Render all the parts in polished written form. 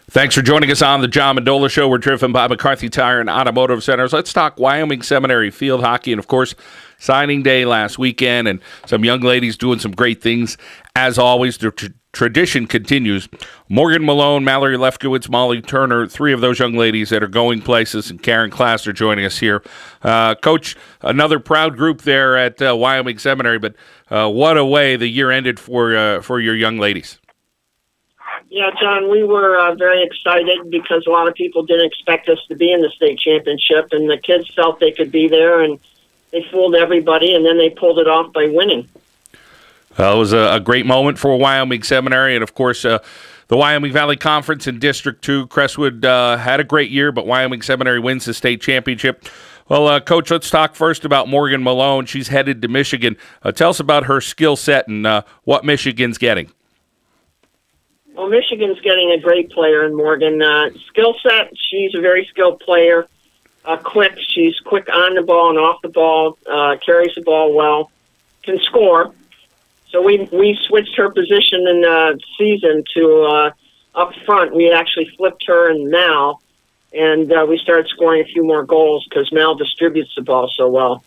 Thanks for joining us on the John Mendola Show. We're driven by McCarthy Tire and Automotive Centers. Let's talk Wyoming Seminary field hockey and, of course, signing day last weekend and some young ladies doing some great things. As always, the tradition continues. Morgan Malone, Mallory Lefkowitz, Molly Turner, three of those young ladies that are going places, and Karen Klassner joining us here. Coach, another proud group there at Wyoming Seminary, but what a way the year ended for your young ladies. Yeah, John, we were very excited because a lot of people didn't expect us to be in the state championship, and the kids felt they could be there, and they fooled everybody, and then they pulled it off by winning. It was a great moment for Wyoming Seminary, and, of course, the Wyoming Valley Conference in District 2. Crestwood had a great year, but Wyoming Seminary wins the state championship. Well, Coach, let's talk first about Morgan Malone. She's headed to Michigan. Tell us about her skill set and what Michigan's getting. Well, Michigan's getting a great player in Morgan. Skill set, she's a very skilled player. Quick, she's quick on the ball and off the ball, carries the ball well, can score. So we switched her position in the season to up front. We actually flipped her and Mal, and we started scoring a few more goals because Mal distributes the ball so well.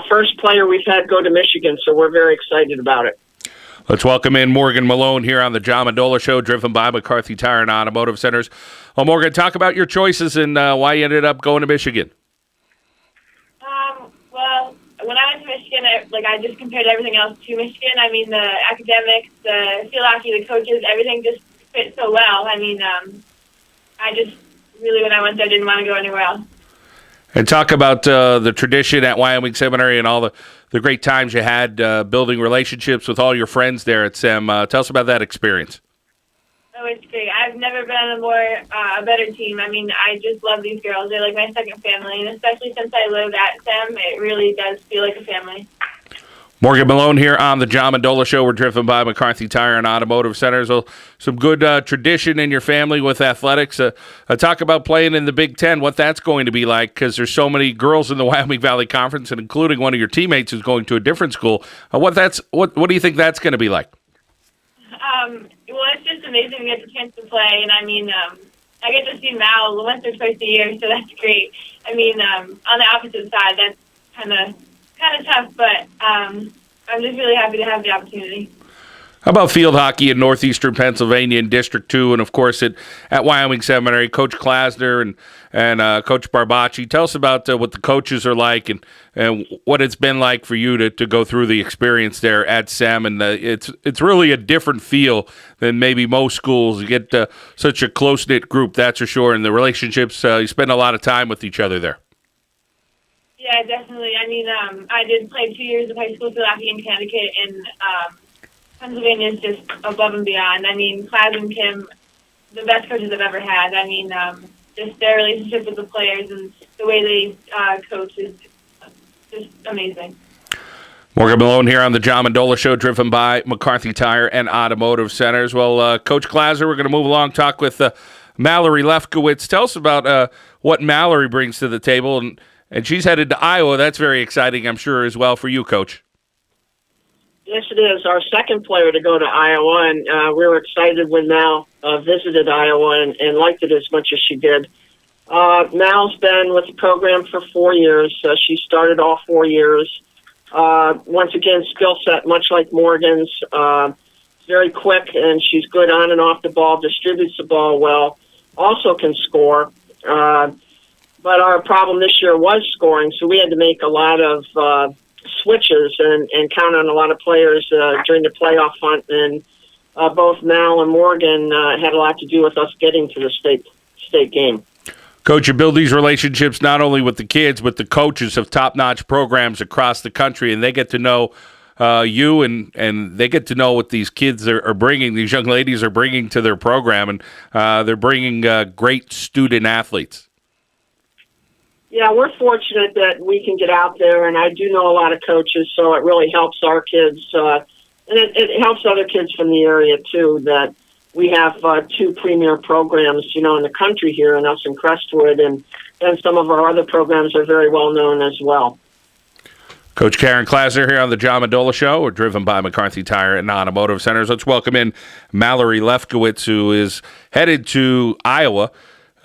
First player we've had go to Michigan, so we're very excited about it. Let's welcome in Morgan Malone here on the John Mendola Show, driven by McCarthy Tire and Automotive Centers. Well, Morgan, talk about your choices and why you ended up going to Michigan. Well, when I went to Michigan, I just compared everything else to Michigan. I mean, the academics, the field hockey, the coaches, everything just fit so well. I mean, I just really, when I went there, didn't want to go anywhere else. And talk about the tradition at Wyoming Seminary and all the great times you had building relationships with all your friends there at SEM. Tell us about that experience. Oh, it's great. I've never been on a better team. I mean, I just love these girls. They're like my second family, and especially since I live at SEM, it really does feel like a family. Morgan Malone here on the John Mendola Show. We're driven by McCarthy Tire and Automotive Centers. Well, some good tradition in your family with athletics. Talk about playing in the Big Ten, what that's going to be like, because there's so many girls in the Wyoming Valley Conference, and including one of your teammates who's going to a different school. What do you think that's going to be like? Well, it's just amazing to get the chance to play, and I mean, I get to see Mal once or twice a year, so that's great. I mean, on the opposite side, that's kind of tough, but I'm just really happy to have the opportunity. How about field hockey in northeastern Pennsylvania in District 2 and, of course, at Wyoming Seminary, Coach Klassner and Coach Barbacci? Tell us about what the coaches are like and what it's been like for you to go through the experience there at SEM. And it's really a different feel than maybe most schools. You get such a close-knit group, that's for sure, and the relationships, you spend a lot of time with each other there. Yeah, definitely. I mean, I did play 2 years of high school field hockey in Connecticut, and Pennsylvania is just above and beyond. I mean, Klaas and Kim, the best coaches I've ever had. I mean, just their relationship with the players and the way they coach is just amazing. Morgan Malone here on the John Mendola Show, driven by McCarthy Tire and Automotive Centers. Well, Coach Klassner, we're going to move along, talk with Mallory Lefkowitz. Tell us about what Mallory brings to the table, and she's headed to Iowa. That's very exciting, I'm sure, as well for you, Coach. Yes, it is. Our second player to go to Iowa, and we were excited when Mal visited Iowa and liked it as much as she did. Mal's been with the program for 4 years. She started all 4 years. Once again, skill set much like Morgan's. Very quick, and she's good on and off the ball, distributes the ball well, also can score. But our problem this year was scoring, so we had to make a lot of switches and count on a lot of players during the playoff hunt, and both Mal and Morgan had a lot to do with us getting to the state game. Coach, you build these relationships not only with the kids, but the coaches of top-notch programs across the country, and they get to know you, and they get to know what these kids are bringing, these young ladies are bringing to their program, and they're bringing great student athletes. Yeah, we're fortunate that we can get out there, and I do know a lot of coaches, so it really helps our kids, and it helps other kids from the area, too, that we have 2 premier programs, in the country here, and us in Crestwood, and some of our other programs are very well known as well. Coach Karen Klassner here on the John Mendola Show. We're driven by McCarthy Tire and Automotive Centers. Let's welcome in Mallory Lefkowitz, who is headed to Iowa.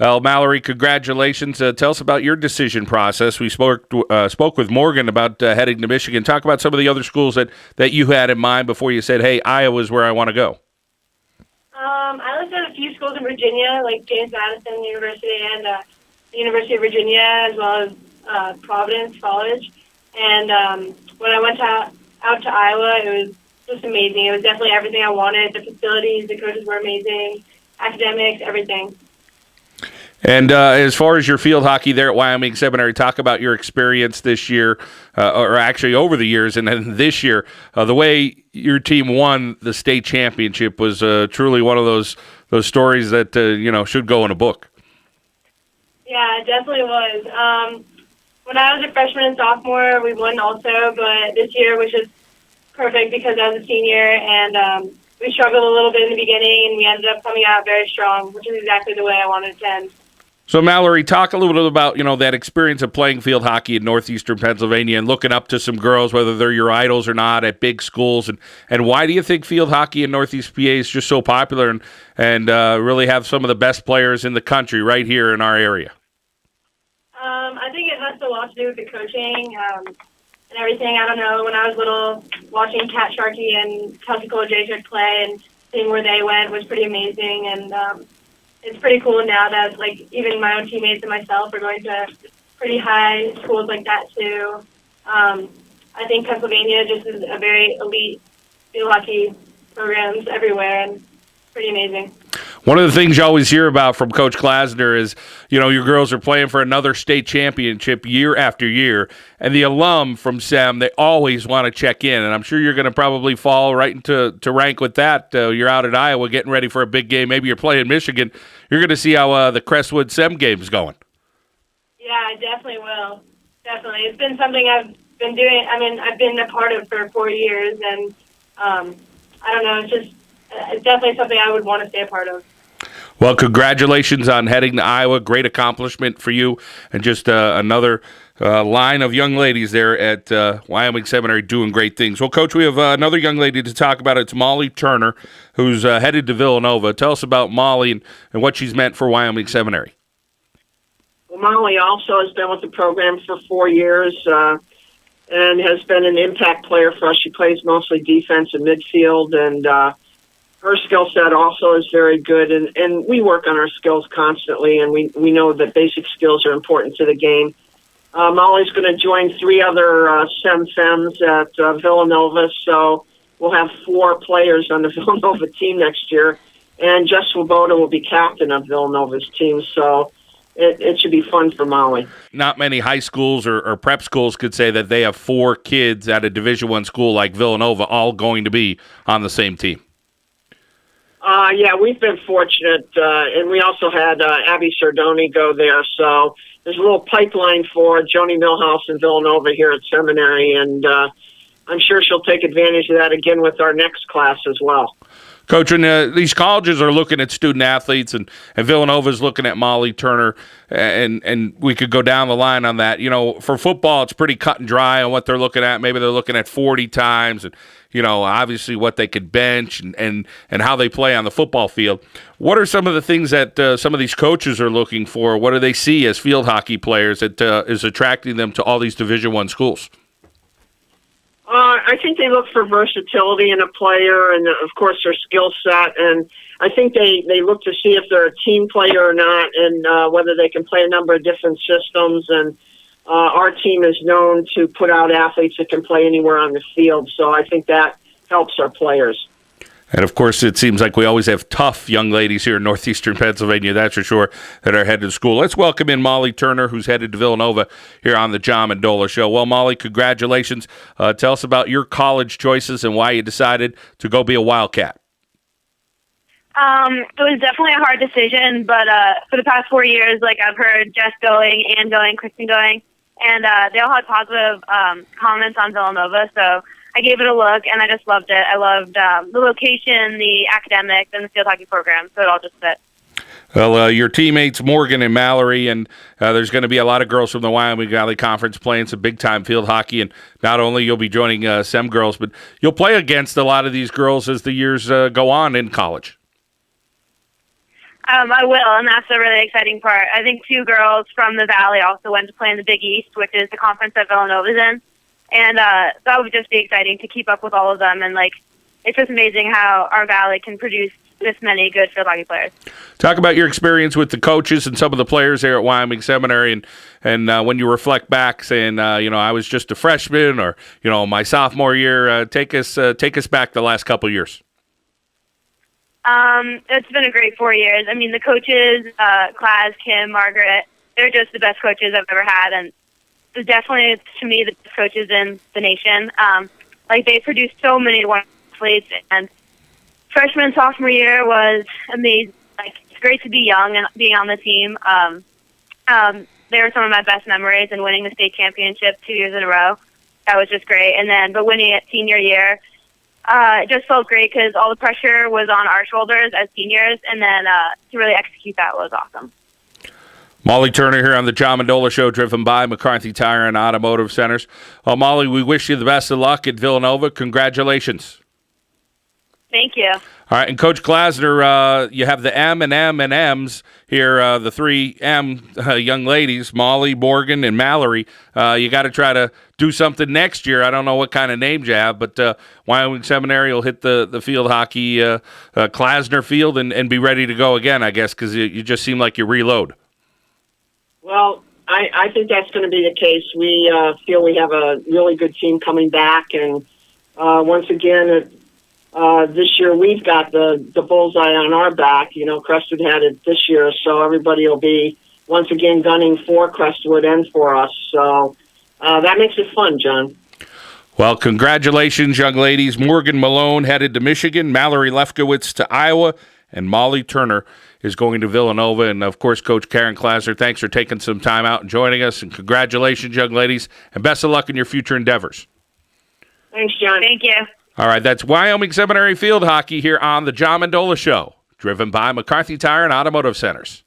Well, Mallory, congratulations. Tell us about your decision process. We spoke with Morgan about heading to Michigan. Talk about some of the other schools that you had in mind before you said, hey, Iowa's where I want to go. I looked at a few schools in Virginia, like James Madison University and the University of Virginia, as well as Providence College. And when I went out to Iowa, it was just amazing. It was definitely everything I wanted. The facilities, the coaches were amazing, academics, everything. And as far as your field hockey there at Wyoming Seminary, talk about your experience this year, or actually over the years, and then this year. The way your team won the state championship was truly one of those stories that should go in a book. Yeah, it definitely was. When I was a freshman and sophomore, we won also, but this year was just perfect because I was a senior, and we struggled a little bit in the beginning, and we ended up coming out very strong, which is exactly the way I wanted it to end. So, Mallory, talk a little bit about, that experience of playing field hockey in northeastern Pennsylvania and looking up to some girls, whether they're your idols or not, at big schools. And why do you think field hockey in Northeast PA is just so popular and really have some of the best players in the country right here in our area? I think it has a lot to do with the coaching and everything. I don't know. When I was little, watching Kat Sharkey and Kelsey Kolodziejczyk play and seeing where they went was pretty amazing. And it's pretty cool now that, even my own teammates and myself are going to pretty high schools like that, too. I think Pennsylvania just is a very elite field hockey programs everywhere, and pretty amazing. One of the things you always hear about from Coach Klassner is, your girls are playing for another state championship year after year, and the alum from SEM, they always want to check in, and I'm sure you're going to probably fall right into rank with that. You're out at Iowa getting ready for a big game. Maybe you're playing Michigan. You're going to see how the Crestwood SEM game's going. Yeah, I definitely will. Definitely. It's been something I've been doing. I've been a part of for 4 years, and I don't know, it's definitely something I would want to stay a part of. Well, congratulations on heading to Iowa. Great accomplishment for you, and just another line of young ladies there at Wyoming Seminary doing great things. Well, Coach, we have another young lady to talk about. It's Molly Turner, who's headed to Villanova. Tell us about Molly and what she's meant for Wyoming Seminary. Well, Molly also has been with the program for 4 years and has been an impact player for us. She plays mostly defense and midfield, and her skill set also is very good, and we work on our skills constantly, and we know that basic skills are important to the game. Molly's going to join 3 other SEM Femmes at Villanova, so we'll have 4 players on the Villanova team next year, and Jess Swoboda will be captain of Villanova's team, so it should be fun for Molly. Not many high schools or prep schools could say that they have 4 kids at a Division I school like Villanova all going to be on the same team. Yeah, we've been fortunate, and we also had Abby Sardoni go there, so there's a little pipeline for Joni Milhouse and Villanova here at Seminary, and I'm sure she'll take advantage of that again with our next class as well. Coach, when these colleges are looking at student athletes, and Villanova's looking at Molly Turner, and we could go down the line on that. For football, it's pretty cut and dry on what they're looking at. Maybe they're looking at 40 times, and obviously what they could bench and how they play on the football field. What are some of the things that some of these coaches are looking for? What do they see as field hockey players that is attracting them to all these Division I schools? I think they look for versatility in a player and, of course, their skill set. And I think they look to see if they're a team player or not and whether they can play a number of different systems. And our team is known to put out athletes that can play anywhere on the field. So I think that helps our players. And, of course, it seems like we always have tough young ladies here in northeastern Pennsylvania, that's for sure, that are headed to school. Let's welcome in Molly Turner, who's headed to Villanova here on the John Mendola Show. Well, Molly, congratulations. Tell us about your college choices and why you decided to go be a Wildcat. It was definitely a hard decision, but for the past 4 years, I've heard Jess going, Ann going, Kristen going, and they all had positive comments on Villanova, so I gave it a look, and I just loved it. I loved the location, the academics, and the field hockey program, so it all just fit. Well, your teammates Morgan and Mallory, and there's going to be a lot of girls from the Wyoming Valley Conference playing some big-time field hockey, and not only you'll be joining Sem girls, but you'll play against a lot of these girls as the years go on in college. I will, and that's a really exciting part. I think 2 girls from the Valley also went to play in the Big East, which is the conference that Villanova's in, and that would just be exciting to keep up with all of them, and it's just amazing how our Valley can produce this many good field hockey players. Talk about your experience with the coaches and some of the players there at Wyoming Seminary, and when you reflect back, saying, I was just a freshman, or my sophomore year. Take us back the last couple of years. It's been a great 4 years. I mean, the coaches, Klass, Kim, Margaret, they're just the best coaches I've ever had, and they're definitely, to me, the best coaches in the nation. They produced so many wonderful athletes, and freshman, sophomore year was amazing. It's great to be young and being on the team. They were some of my best memories, and winning the state championship 2 years in a row. That was just great. But winning it senior year, it just felt great because all the pressure was on our shoulders as seniors, and then to really execute that was awesome. Molly Turner here on the John Mendola Show, driven by McCarthy Tire and Automotive Centers. Well, Molly, we wish you the best of luck at Villanova. Congratulations. Thank you. All right, and Coach Klassner, you have the M and M and M's here, the 3 M young ladies, Molly, Morgan, and Mallory. You got to try to do something next year. I don't know what kind of names you have, but Wyoming Seminary will hit the field hockey Klassner field and be ready to go again, I guess, because you just seem like you reload. Well, I think that's going to be the case. We feel we have a really good team coming back, and once again, this year we've got the bullseye on our back. Crestwood had it this year, so everybody will be once again gunning for Crestwood and for us. So that makes it fun, John. Well, congratulations, young ladies. Morgan Malone headed to Michigan, Mallory Lefkowitz to Iowa, and Molly Turner is going to Villanova. And, of course, Coach Karen Klassner, thanks for taking some time out and joining us. And congratulations, young ladies, and best of luck in your future endeavors. Thanks, John. Thank you. All right, that's Wyoming Seminary Field Hockey here on the John Mendola Show, driven by McCarthy Tire and Automotive Centers.